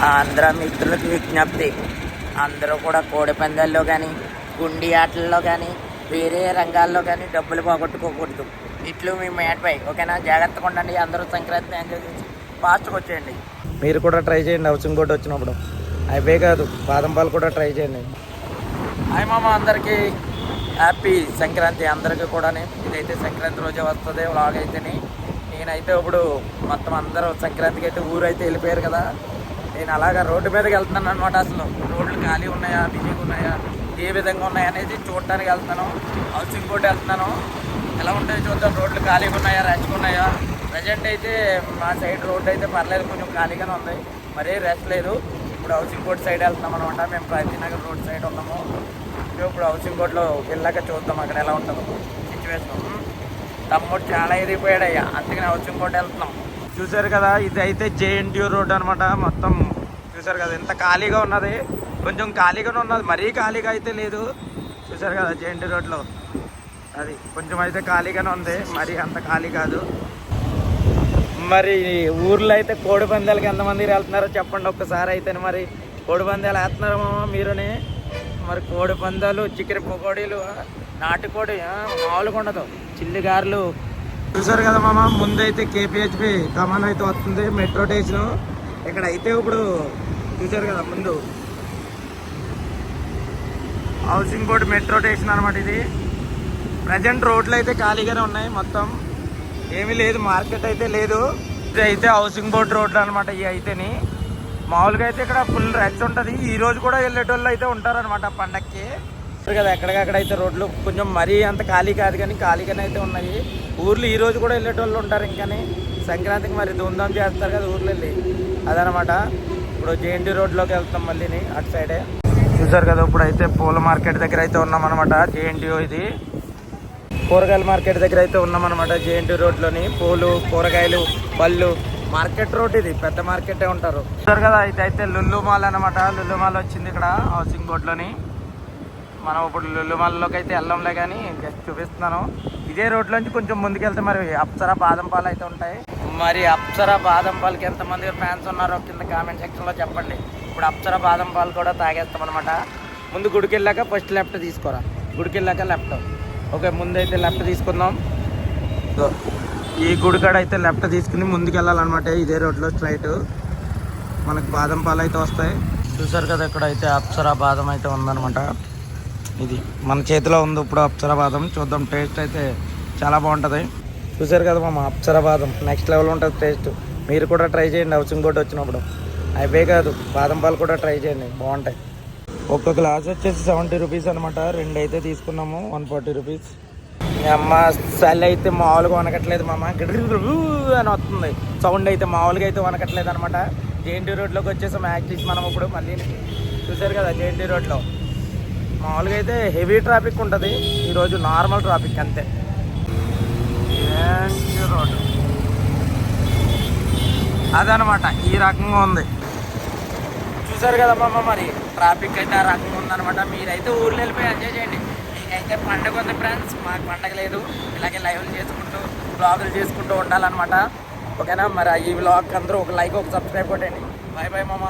ఆంధ్ర మిత్రులకు విజ్ఞప్తి, అందరూ కూడా కోడి పందాల్లో కానీ గుండి ఆటల్లో కానీ వేరే రంగాల్లో కానీ డబ్బులు పోగొట్టుకోకూడదు. ఇట్లు మీ మ్యాట్పై ఓకేనా, జాగ్రత్తగా ఉండండి. అందరూ సంక్రాంతిని ఎంజాయ్ చేసి ఫాస్ట్గా వచ్చేయండి. మీరు కూడా ట్రై చేయండి హౌసింగ్ బోర్డు వచ్చినప్పుడు. అవే కాదు, బాదం పాలు కూడా ట్రై చేయండి. హాయ్ మామ, అందరికీ హ్యాపీ సంక్రాంతి. అందరికీ కూడా ఇదైతే సంక్రాంతి రోజే వస్తుంది వ్లాగ్ అయితేనే. నేనైతే ఇప్పుడు మొత్తం అందరూ సంక్రాంతికి అయితే ఊరైతే వెళ్ళిపోయారు కదా, నేను అలాగా రోడ్డు మీదకి వెళ్తున్నాను అనమాట. అసలు రోడ్లు ఖాళీ ఉన్నాయా, బిజీగా ఉన్నాయా, ఏ విధంగా ఉన్నాయా అనేది చూడటానికి వెళ్తున్నాను. హౌసింగ్ బోర్డు వెళ్తున్నాను, ఎలా ఉంటాయో చూద్దాం. రోడ్లు ఖాళీగా ఉన్నాయా, రష్గా ఉన్నాయా. ప్రజెంట్ అయితే మా సైడ్ రోడ్డు అయితే పర్లేదు, కొంచెం ఖాళీగానే ఉంది, మరీ రష్ లేదు. ఇప్పుడు హౌసింగ్ బోర్డు సైడ్ వెళ్తున్నాం అనమాట. మేము క్రాంతినగర్ రోడ్ సైడ్ ఉన్నాము. ఇప్పుడు హౌసింగ్ బోర్డులో వెళ్ళాక చూద్దాం అక్కడ ఎలా ఉంటుందో సిచ్యువేషన్. తమ్ముడు చాలా ఎదిగిపోయాడయ్యా, అందుకని హౌసింగ్ బోర్డు వెళ్తున్నాం. చూసారు కదా, ఇది అయితే జేఎన్టీయూ రోడ్ అనమాట. మొత్తం చూసారు కదా ఎంత ఖాళీగా ఉన్నది, కొంచెం ఖాళీగానే ఉన్నది, మరీ ఖాళీగా అయితే లేదు. చూసారు కదా జేఎన్టీయూ రోడ్లో అది కొంచెం అయితే ఖాళీగానే ఉంది, మరీ అంత ఖాళీ కాదు. మరి ఊర్లో అయితే కోడి పందాలకి ఎంతమంది వెళ్తున్నారో చెప్పండి ఒక్కసారి. అయితే మరి కోడి పందాలు వేస్తున్నారో మీరుని. మరి కోడి పందాలు, చికెన్ పకోడీలు, నాటుకోడి మామూలుగా ఉండదు, చిల్లిగారులు. చూసారు కదా మామ, ముందైతే కేపీహెచ్పి కమాన్ అయితే వస్తుంది, మెట్రో స్టేషన్. ఇక్కడ అయితే ఇప్పుడు చూసారు కదా ముందు హౌసింగ్ బోర్డు మెట్రో స్టేషన్ అనమాట. ఇది ప్రజెంట్ రోడ్లు అయితే ఖాళీగానే ఉన్నాయి, మొత్తం ఏమీ లేదు, మార్కెట్ అయితే లేదు. ఇది అయితే హౌసింగ్ బోర్డు రోడ్లు అనమాట. ఇవి అయితేని మామూలుగా అయితే ఇక్కడ ఫుల్ రష్ ఉంటుంది. ఈ రోజు కూడా వెళ్ళేటోళ్ళు అయితే ఉంటారనమాట పండక్కి కదా. ఎక్కడికక్కడ అయితే రోడ్లు కొంచెం మరీ అంత ఖాళీ కాదు, కానీ ఖాళీగానే అయితే ఉన్నాయి. ఊర్లు ఈ రోజు కూడా వెళ్ళేటోళ్ళు ఉంటారు. ఇంకాని సంక్రాంతికి మరి ధూమ్ధాం చేస్తారు కదా ఊర్లో వెళ్ళి, అదనమాట. ఇప్పుడు జేఎన్టీ రోడ్లోకి వెళ్తాం మళ్ళీ అటు సైడే. చూసారు కదా, ఇప్పుడు అయితే పూల మార్కెట్ దగ్గర అయితే ఉన్నామన్నమాట. జేఎన్టీ ఇది కూరగాయల మార్కెట్ దగ్గర అయితే ఉన్నామన్నమాట. జేఎన్టీ రోడ్లోని పూలు, కూరగాయలు, పళ్ళు మార్కెట్ రోడ్. ఇది పెద్ద మార్కెటే ఉంటారు. చూసారు కదా, అయితే లుల్లు మాల్ అనమాట. లుల్లు మాల్ వచ్చింది ఇక్కడ హౌసింగ్ బోర్డులోని. మనం ఇప్పుడు లుల్లు మాల్లోకి అయితే వెళ్ళంలే, కానీ జస్ట్ చూపిస్తున్నాను. ఇదే రోడ్లోంచి కొంచెం ముందుకెళ్తే మరి అప్సరా బాదం పాలు అయితే ఉంటాయి. మరి అప్సరా బాదం పాలకి ఎంతమంది ఫ్యాన్స్ ఉన్నారో కింద కామెంట్ సెక్షన్లో చెప్పండి. ఇప్పుడు అప్సరా బాదం పాలు కూడా తాగేస్తాం అనమాట. ముందు గుడికి వెళ్ళాక ఫస్ట్ లెఫ్ట్ తీసుకోరా, గుడికి వెళ్ళాక లెఫ్ట్. ఓకే, ముందైతే లెఫ్ట్ తీసుకుందాం. ఈ గుడికాడ అయితే లెఫ్ట్ తీసుకుని ముందుకు వెళ్ళాలన్నమాట. ఇదే రోడ్లో స్ట్రైట్ మనకు బాదం పాలు అయితే వస్తాయి. చూసారు కదా, ఇక్కడ అయితే అప్సరా బాదం అయితే ఉందన్నమాట. ఇది మన చేతిలో ఉంది ఇప్పుడు అప్సరా బాదం. చూద్దాం, టేస్ట్ అయితే చాలా బాగుంటుంది. చూసారు కదా మా అప్సరా బాదం నెక్స్ట్ లెవెల్ ఉంటుంది టేస్ట్. మీరు కూడా ట్రై చేయండి హౌసింగ్ బోర్డు వచ్చినప్పుడు. అవే కాదు, బాదం పాలు కూడా ట్రై చేయండి, బాగుంటాయి. ఒక్క గ్లాస్ వచ్చేసి 70 రూపీస్ అనమాట. 2 అయితే తీసుకున్నాము, 140 రూపీస్. అమ్మ చలి అయితే మామూలుగా వనకట్లేదు మామ, గిర్రు అని వస్తుంది సౌండ్. అయితే మామూలుగా అయితే వనకట్లేదు అనమాట. జేఎన్టీ రోడ్లోకి వచ్చేసాం యాక్టివ్స్ మనం ఇప్పుడు మళ్ళీ. చూసారు కదా జేఎన్టీ రోడ్లో మామూలుగా అయితే హెవీ ట్రాఫిక్ ఉంటుంది, ఈరోజు నార్మల్ ట్రాఫిక్ అంతే. జేఎన్టీ రోడ్ అదనమాట, ఈ రకంగా ఉంది. చూసారు కదా మామ, మరి ట్రాఫిక్ అయితే ఆ రకంగా ఉందనమాట. మీరైతే ఊర్లో వెళ్ళిపోయి ఎంజాయ్ చేయండి. మీకైతే పండుగ ఉంది ఫ్రెండ్స్, మాకు పండగ లేదు. ఇలాగే లైవ్లు చేసుకుంటూ బ్లాగులు చేసుకుంటూ ఉండాలన్నమాట. ఓకేనా, మరి ఈ బ్లాగ్ అందరూ ఒక లైక్, ఒక సబ్స్క్రైబ్ కొట్టండి. బాయ్ బాయ్ మామ.